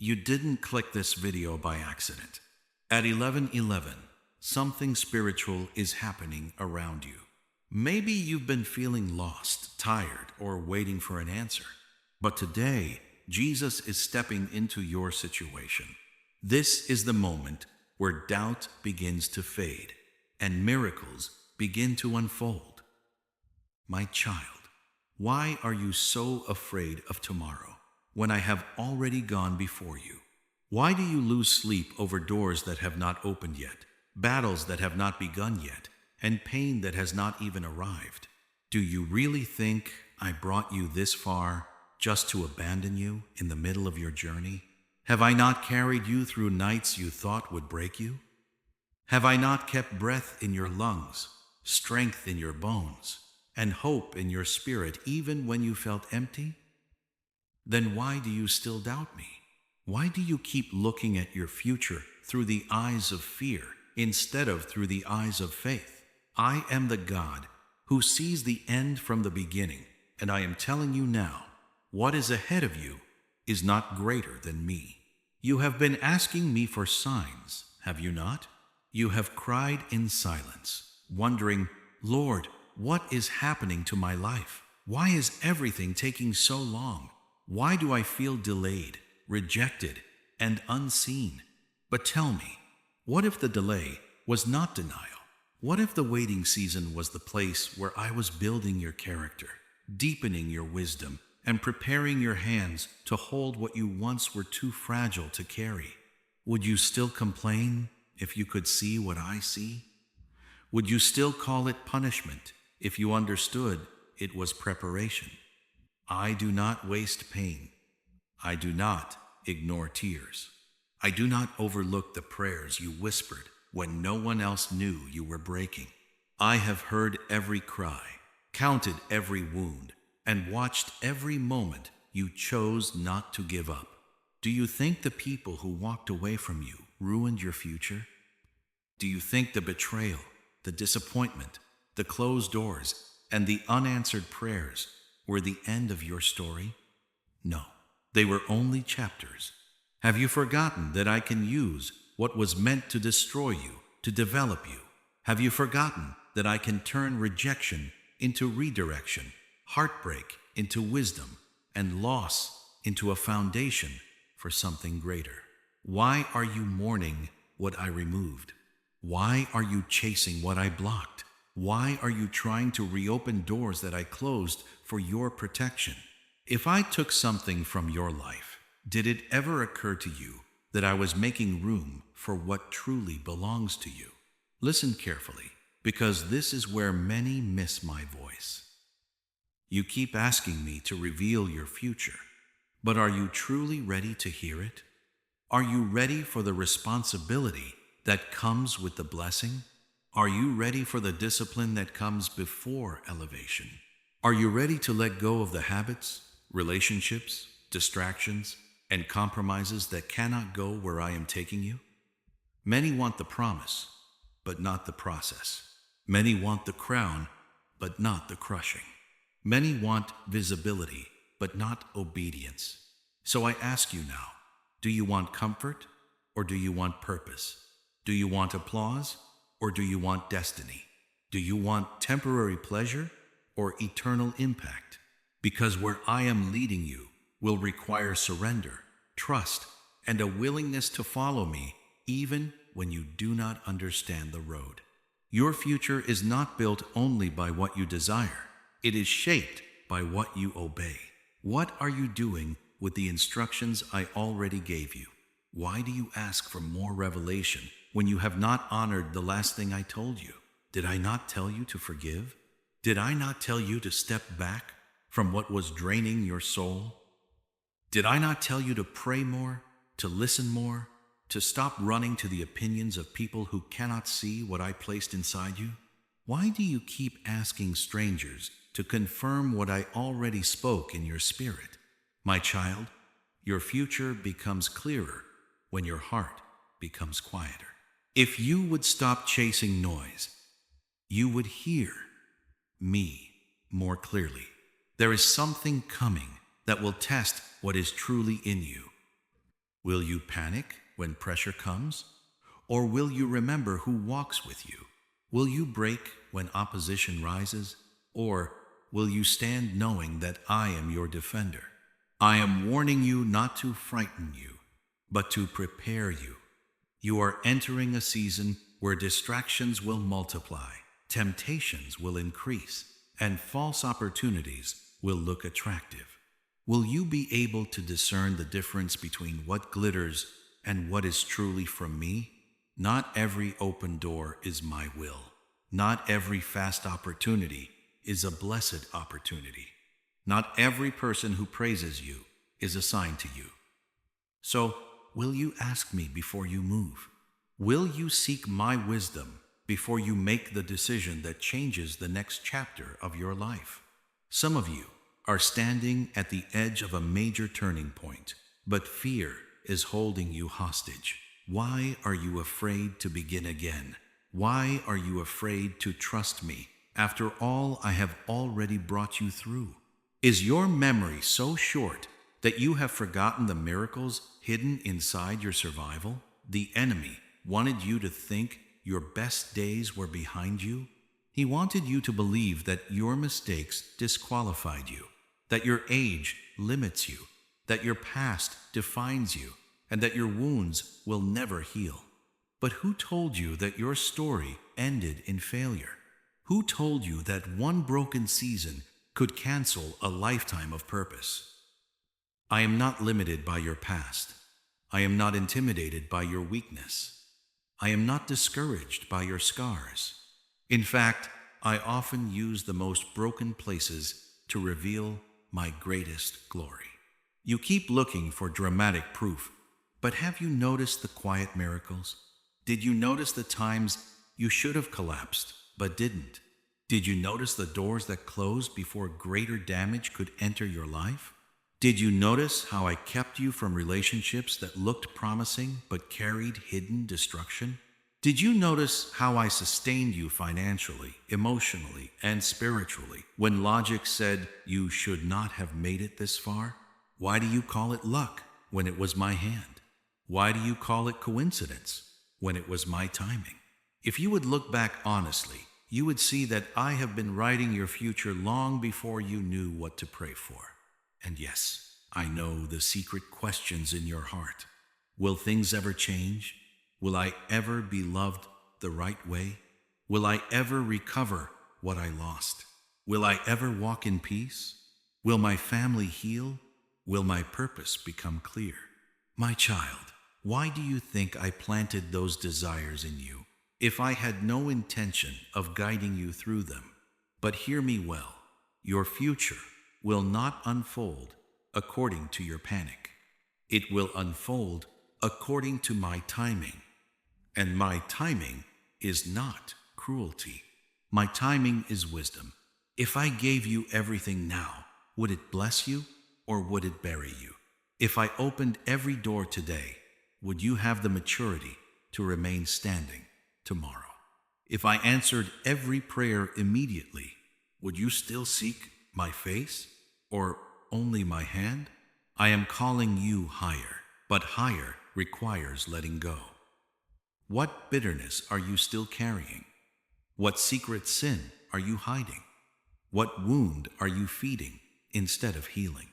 You didn't click this video by accident. At 11:11, something spiritual is happening around you. Maybe you've been feeling lost, tired, or waiting for an answer. But today, Jesus is stepping into your situation. This is the moment where doubt begins to fade and miracles begin to unfold. My child, why are you so afraid of tomorrow when I have already gone before you? Why do you lose sleep over doors that have not opened yet, battles that have not begun yet, and pain that has not even arrived? Do you really think I brought you this far just to abandon you in the middle of your journey? Have I not carried you through nights you thought would break you? Have I not kept breath in your lungs, strength in your bones, and hope in your spirit even when you felt empty? Then why do you still doubt me? Why do you keep looking at your future through the eyes of fear instead of through the eyes of faith? I am the God who sees the end from the beginning, and I am telling you now, what is ahead of you is not greater than me. You have been asking me for signs, have you not? You have cried in silence, wondering, Lord, what is happening to my life? Why is everything taking so long? Why do I feel delayed, rejected, and unseen? But tell me, what if the delay was not denial? What if the waiting season was the place where I was building your character, deepening your wisdom, and preparing your hands to hold what you once were too fragile to carry? Would you still complain if you could see what I see? Would you still call it punishment if you understood it was preparation? I do not waste pain. I do not ignore tears. I do not overlook the prayers you whispered when no one else knew you were breaking. I have heard every cry, counted every wound, and watched every moment you chose not to give up. Do you think the people who walked away from you ruined your future? Do you think the betrayal, the disappointment, the closed doors, and the unanswered prayers were the end of your story? No, they were only chapters. Have you forgotten that I can use what was meant to destroy you to develop you? Have you forgotten that I can turn rejection into redirection, heartbreak into wisdom, and loss into a foundation for something greater? Why are you mourning what I removed? Why are you chasing what I blocked? Why are you trying to reopen doors that I closed for your protection? If I took something from your life, did it ever occur to you that I was making room for what truly belongs to you? Listen carefully, because this is where many miss my voice. You keep asking me to reveal your future, but are you truly ready to hear it? Are you ready for the responsibility that comes with the blessing? Are you ready for the discipline that comes before elevation? Are you ready to let go of the habits, relationships, distractions, and compromises that cannot go where I am taking you? Many want the promise, but not the process. Many want the crown, but not the crushing. Many want visibility, but not obedience. So I ask you now, do you want comfort, or do you want purpose? Do you want applause, or do you want destiny? Do you want temporary pleasure or eternal impact? Because where I am leading you will require surrender, trust, and a willingness to follow me even when you do not understand the road. Your future is not built only by what you desire. It is shaped by what you obey. What are you doing with the instructions I already gave you? Why do you ask for more revelation when you have not honored the last thing I told you? Did I not tell you to forgive? Did I not tell you to step back from what was draining your soul? Did I not tell you to pray more, to listen more, to stop running to the opinions of people who cannot see what I placed inside you? Why do you keep asking strangers to confirm what I already spoke in your spirit? My child, your future becomes clearer when your heart becomes quieter. If you would stop chasing noise, you would hear me more clearly. There is something coming that will test what is truly in you. Will you panic when pressure comes? Or will you remember who walks with you? Will you break when opposition rises? Or will you stand knowing that I am your defender? I am warning you not to frighten you, but to prepare you. You are entering a season where distractions will multiply, temptations will increase, and false opportunities will look attractive. Will you be able to discern the difference between what glitters and what is truly from me? Not every open door is my will. Not every fast opportunity is a blessed opportunity. Not every person who praises you is assigned to you. So, will you ask me before you move? Will you seek my wisdom before you make the decision that changes the next chapter of your life? Some of you are standing at the edge of a major turning point, but fear is holding you hostage. Why are you afraid to begin again? Why are you afraid to trust me after all I have already brought you through? Is your memory so short that you have forgotten the miracles hidden inside your survival? The enemy wanted you to think your best days were behind you. He wanted you to believe that your mistakes disqualified you, that your age limits you, that your past defines you, and that your wounds will never heal. But who told you that your story ended in failure? Who told you that one broken season could cancel a lifetime of purpose? I am not limited by your past. I am not intimidated by your weakness. I am not discouraged by your scars. In fact, I often use the most broken places to reveal my greatest glory. You keep looking for dramatic proof, but have you noticed the quiet miracles? Did you notice the times you should have collapsed, but didn't? Did you notice the doors that closed before greater damage could enter your life? Did you notice how I kept you from relationships that looked promising but carried hidden destruction? Did you notice how I sustained you financially, emotionally, and spiritually when logic said you should not have made it this far? Why do you call it luck when it was my hand? Why do you call it coincidence when it was my timing? If you would look back honestly, you would see that I have been writing your future long before you knew what to pray for. And yes, I know the secret questions in your heart. Will things ever change? Will I ever be loved the right way? Will I ever recover what I lost? Will I ever walk in peace? Will my family heal? Will my purpose become clear? My child, why do you think I planted those desires in you if I had no intention of guiding you through them? But hear me well, your future will not unfold according to your panic. It will unfold according to my timing. And my timing is not cruelty. My timing is wisdom. If I gave you everything now, would it bless you or would it bury you? If I opened every door today, would you have the maturity to remain standing tomorrow? If I answered every prayer immediately, would you still seek my face or only my hand? I am calling you higher, but higher requires letting go. What bitterness are you still carrying? What secret sin are you hiding? What wound are you feeding instead of healing?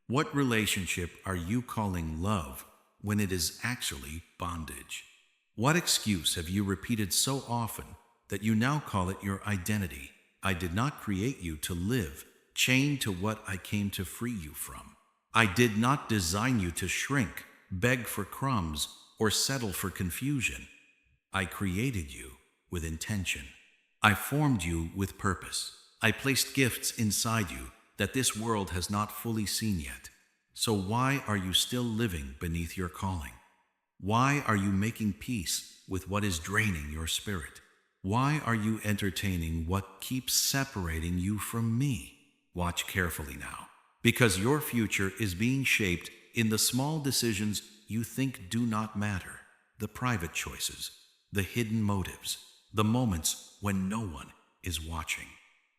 What relationship are you calling love when it is actually bondage? What excuse have you repeated so often that you now call it your identity? I did not create you to live chained to what I came to free you from. I did not design you to shrink, beg for crumbs, or settle for confusion. I created you with intention. I formed you with purpose. I placed gifts inside you that this world has not fully seen yet. So why are you still living beneath your calling? Why are you making peace with what is draining your spirit? Why are you entertaining what keeps separating you from me? Watch carefully now, because your future is being shaped in the small decisions you think do not matter, the private choices, the hidden motives, the moments when no one is watching.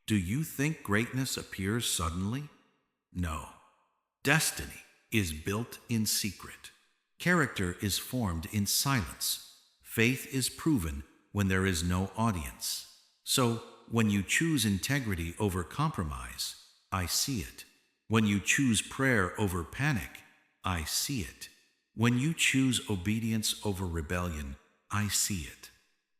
Do you think greatness appears suddenly? No. Destiny is built in secret. Character is formed in silence. Faith is proven when there is no audience. So, when you choose integrity over compromise, I see it. When you choose prayer over panic, I see it. When you choose obedience over rebellion, I see it.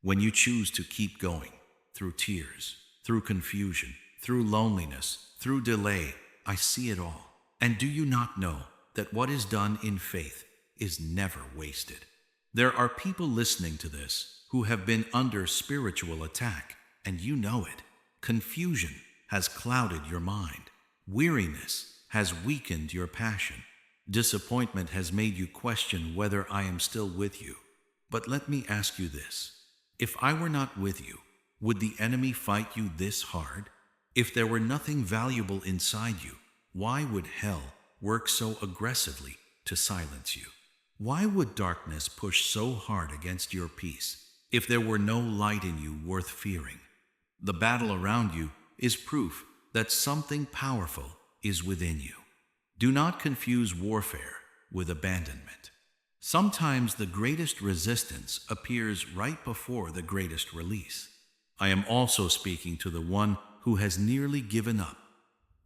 When you choose to keep going, through tears, through confusion, through loneliness, through delay, I see it all. And do you not know that what is done in faith is never wasted? There are people listening to this who have been under spiritual attack, and you know it. Confusion has clouded your mind. Weariness has weakened your passion. Disappointment has made you question whether I am still with you. But let me ask you this. If I were not with you, would the enemy fight you this hard? If there were nothing valuable inside you, why would hell work so aggressively to silence you? Why would darkness push so hard against your peace if there were no light in you worth fearing? The battle around you is proof that something powerful is within you. Do not confuse warfare with abandonment. Sometimes the greatest resistance appears right before the greatest release. I am also speaking to the one who has nearly given up,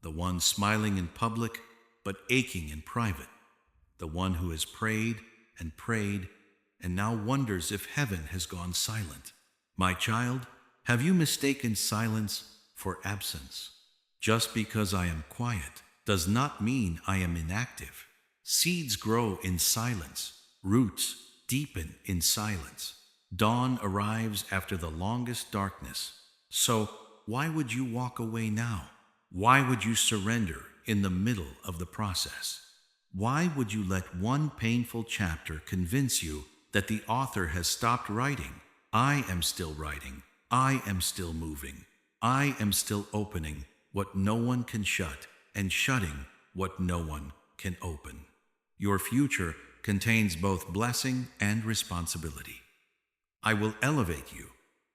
the one smiling in public but aching in private, the one who has prayed and now wonders if heaven has gone silent. My child, have you mistaken silence for absence? Just because I am quiet does not mean I am inactive. Seeds grow in silence. Roots deepen in silence. Dawn arrives after the longest darkness. So, why would you walk away now? Why would you surrender in the middle of the process? Why would you let one painful chapter convince you that the author has stopped writing? I am still writing. I am still moving. I am still opening what no one can shut and shutting what no one can open. Your future contains both blessing and responsibility. I will elevate you,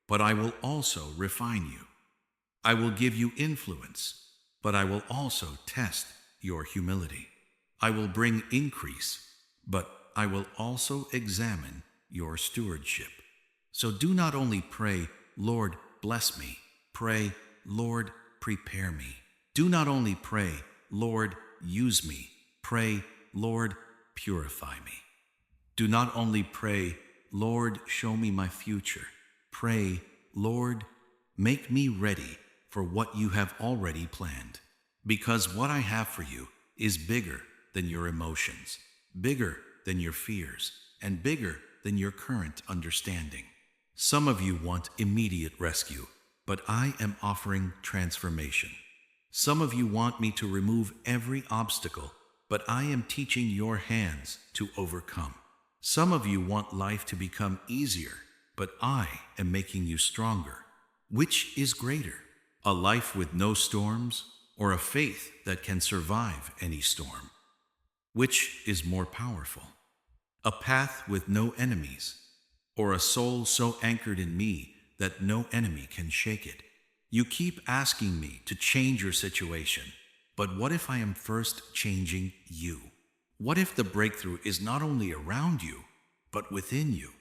but I will also refine you. I will give you influence, but I will also test your humility. I will bring increase, but I will also examine your stewardship. So do not only pray, Lord, bless me. Pray, Lord, prepare me. Do not only pray, Lord, use me. Pray, Lord, purify me. Do not only pray, Lord, show me my future. Pray, Lord, make me ready for what you have already planned. Because what I have for you is bigger than your emotions, bigger than your fears, and bigger than your current understanding. Some of you want immediate rescue, but I am offering transformation. Some of you want me to remove every obstacle, but I am teaching your hands to overcome. Some of you want life to become easier, but I am making you stronger. Which is greater, a life with no storms, or a faith that can survive any storm? Which is more powerful? A path with no enemies, or a soul so anchored in me that no enemy can shake it? You keep asking me to change your situation, but what if I am first changing you? What if the breakthrough is not only around you, but within you?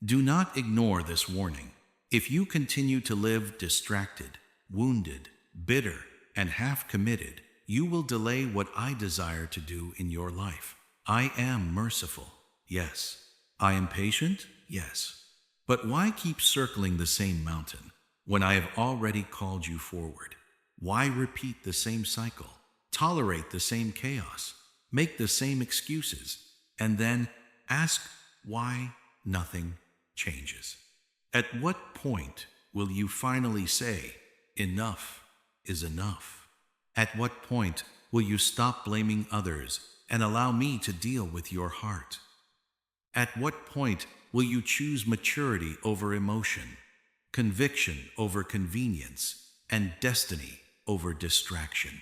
Do not ignore this warning. If you continue to live distracted, wounded, bitter, and half-committed, you will delay what I desire to do in your life. I am merciful, yes. I am patient, yes. But why keep circling the same mountain when I have already called you forward? Why repeat the same cycle, tolerate the same chaos, make the same excuses, and then ask why nothing changes? At what point will you finally say, enough is enough? At what point will you stop blaming others and allow me to deal with your heart? At what point will you choose maturity over emotion, conviction over convenience, and destiny over distraction?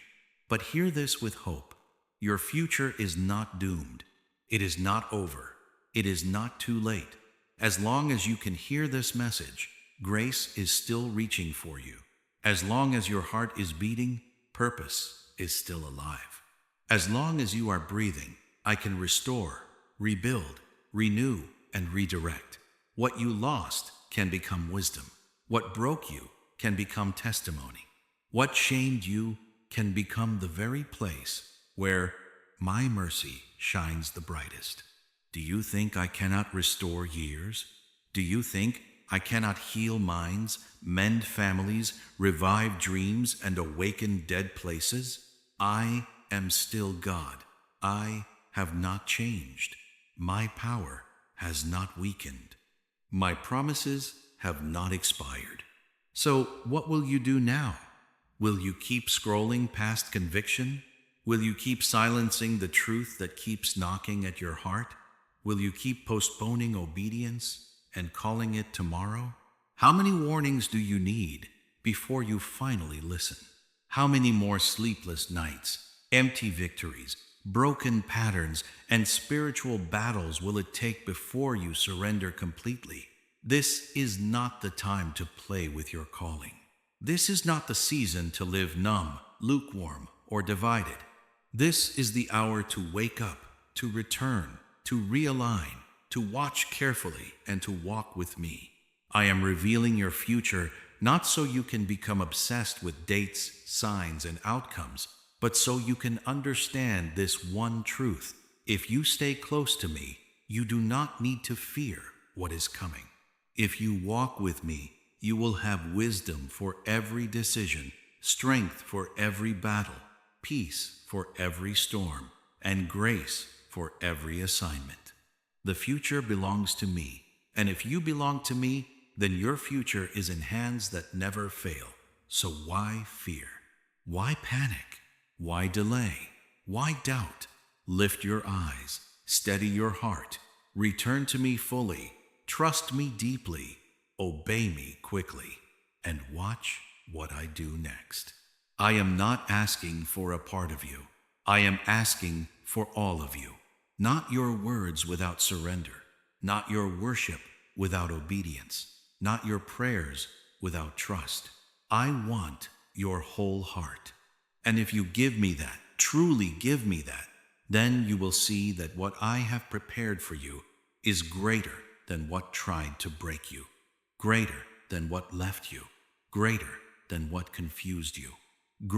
But hear this with hope. Your future is not doomed. It is not over. It is not too late. As long as you can hear this message, grace is still reaching for you. As long as your heart is beating, purpose is still alive. As long as you are breathing, I can restore, rebuild, renew, and redirect. What you lost can become wisdom. What broke you can become testimony. What shamed you can become the very place where my mercy shines the brightest. Do you think I cannot restore years? Do you think I cannot heal minds, mend families, revive dreams, and awaken dead places? I am still God. I have not changed. My power has not weakened. My promises have not expired. So, what will you do now? Will you keep scrolling past conviction? Will you keep silencing the truth that keeps knocking at your heart? Will you keep postponing obedience and calling it tomorrow? How many warnings do you need before you finally listen? How many more sleepless nights, empty victories, broken patterns, and spiritual battles will it take before you surrender completely? This is not the time to play with your calling. This is not the season to live numb, lukewarm, or divided. This is the hour to wake up, to return, to realign, to watch carefully, and to walk with me. I am revealing your future not so you can become obsessed with dates, signs, and outcomes, but so you can understand this one truth. If you stay close to me, you do not need to fear what is coming. If you walk with me, you will have wisdom for every decision, strength for every battle, peace for every storm, and grace for every assignment. The future belongs to me, and if you belong to me, then your future is in hands that never fail. So why fear? Why panic? Why delay? Why doubt? Lift your eyes, steady your heart, return to me fully, trust me deeply, obey me quickly, and watch what I do next. I am not asking for a part of you. I am asking for all of you. Not your words without surrender, not your worship without obedience, not your prayers without trust. I want your whole heart. And if you give me that, truly give me that, then you will see that what I have prepared for you is greater than what tried to break you, greater than what left you, greater than what confused you, greater